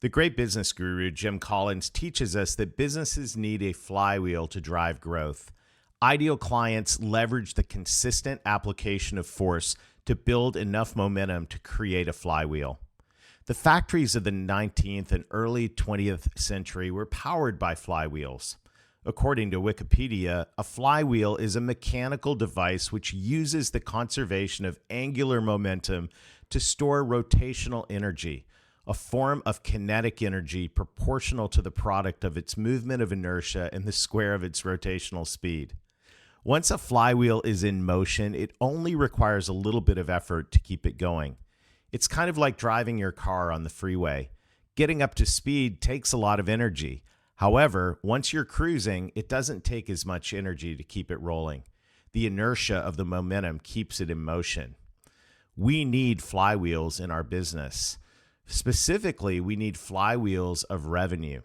The great business guru Jim Collins teaches us that businesses need a flywheel to drive growth. Ideal clients leverage the consistent application of force to build enough momentum to create a flywheel. The factories of the 19th and early 20th century were powered by flywheels. According to Wikipedia, a flywheel is a mechanical device which uses the conservation of angular momentum to store rotational energy, a form of kinetic energy proportional to the product of its movement of inertia and the square of its rotational speed. Once a flywheel is in motion, it only requires a little bit of effort to keep it going. It's kind of like driving your car on the freeway. Getting up to speed takes a lot of energy. However, once you're cruising, it doesn't take as much energy to keep it rolling. The inertia of the momentum keeps it in motion. We need flywheels in our business. Specifically, we need flywheels of revenue.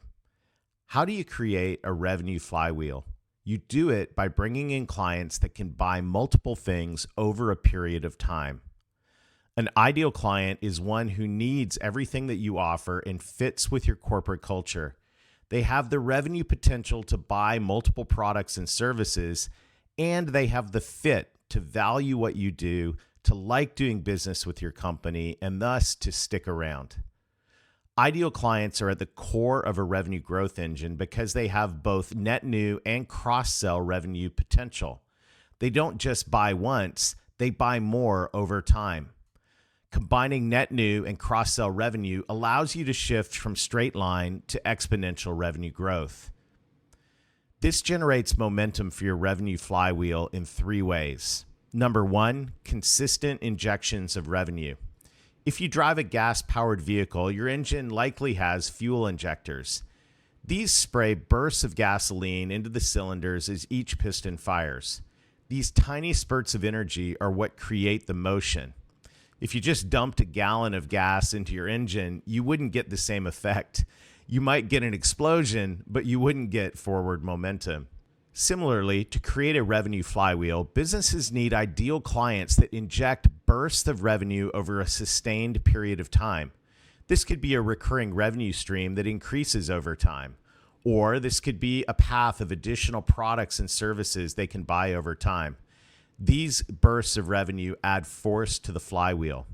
How do you create a revenue flywheel? You do it by bringing in clients that can buy multiple things over a period of time. An ideal client is one who needs everything that you offer and fits with your corporate culture. They have the revenue potential to buy multiple products and services, and they have the fit to value what you do, to like doing business with your company, and thus to stick around. Ideal clients are at the core of a revenue growth engine because they have both net new and cross-sell revenue potential. They don't just buy once, they buy more over time. Combining net new and cross-sell revenue allows you to shift from straight line to exponential revenue growth. This generates momentum for your revenue flywheel in 3 ways. Number 1, consistent injections of revenue. If you drive a gas-powered vehicle, your engine likely has fuel injectors. These spray bursts of gasoline into the cylinders as each piston fires. These tiny spurts of energy are what create the motion. If you just dumped a gallon of gas into your engine, you wouldn't get the same effect. You might get an explosion, but you wouldn't get forward momentum. Similarly, to create a revenue flywheel, businesses need ideal clients that inject bursts of revenue over a sustained period of time. This could be a recurring revenue stream that increases over time, or this could be a path of additional products and services they can buy over time. These bursts of revenue add force to the flywheel.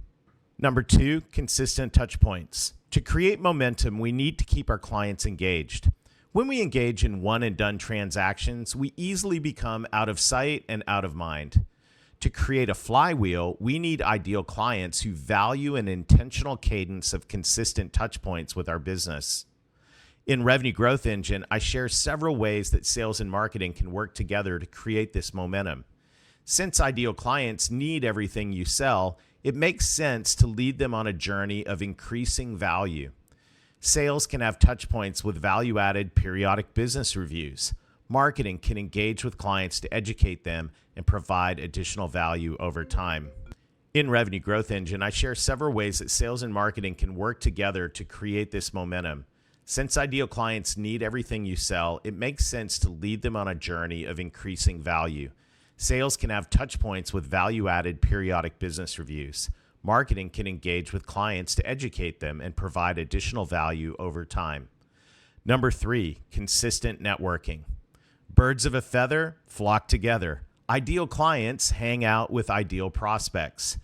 Number 2, consistent touch points. To create momentum, we need to keep our clients engaged. When we engage in one-and-done transactions, we easily become out of sight and out of mind. To create a flywheel, we need ideal clients who value an intentional cadence of consistent touch points with our business. In Revenue Growth Engine, I share several ways that sales and marketing can work together to create this momentum. Since ideal clients need everything you sell, it makes sense to lead them on a journey of increasing value. Sales can have touch points with value-added periodic business reviews. Marketing can engage with clients to educate them and provide additional value over time. In Revenue Growth Engine, I share several ways that sales and marketing can work together to create this momentum. Since ideal clients need everything you sell, it makes sense to lead them on a journey of increasing value. Sales can have touch points with value-added periodic business reviews. Marketing can engage with clients to educate them and provide additional value over time. Number 3, consistent networking. Birds of a feather flock together. Ideal clients hang out with ideal prospects.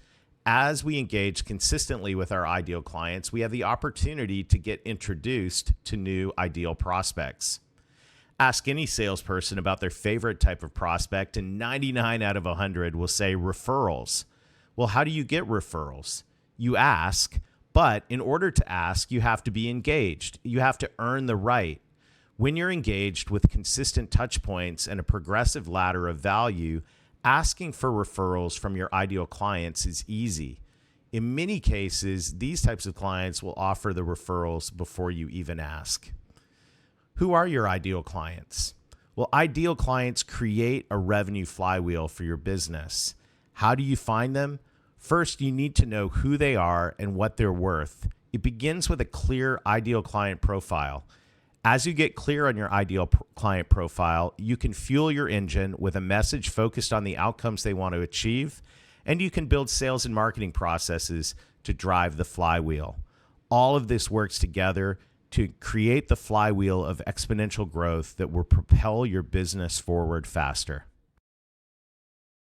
As we engage consistently with our ideal clients, we have the opportunity to get introduced to new ideal prospects. Ask any salesperson about their favorite type of prospect, and 99 out of 100 will say referrals. Well, how do you get referrals? You ask, but in order to ask, you have to be engaged. You have to earn the right. When you're engaged with consistent touch points and a progressive ladder of value, asking for referrals from your ideal clients is easy. In many cases, these types of clients will offer the referrals before you even ask. Who are your ideal clients? Well, ideal clients create a revenue flywheel for your business. How do you find them? First, you need to know who they are and what they're worth. It begins with a clear ideal client profile. As you get clear on your ideal client profile, you can fuel your engine with a message focused on the outcomes they want to achieve, and you can build sales and marketing processes to drive the flywheel. All of this works together to create the flywheel of exponential growth that will propel your business forward faster.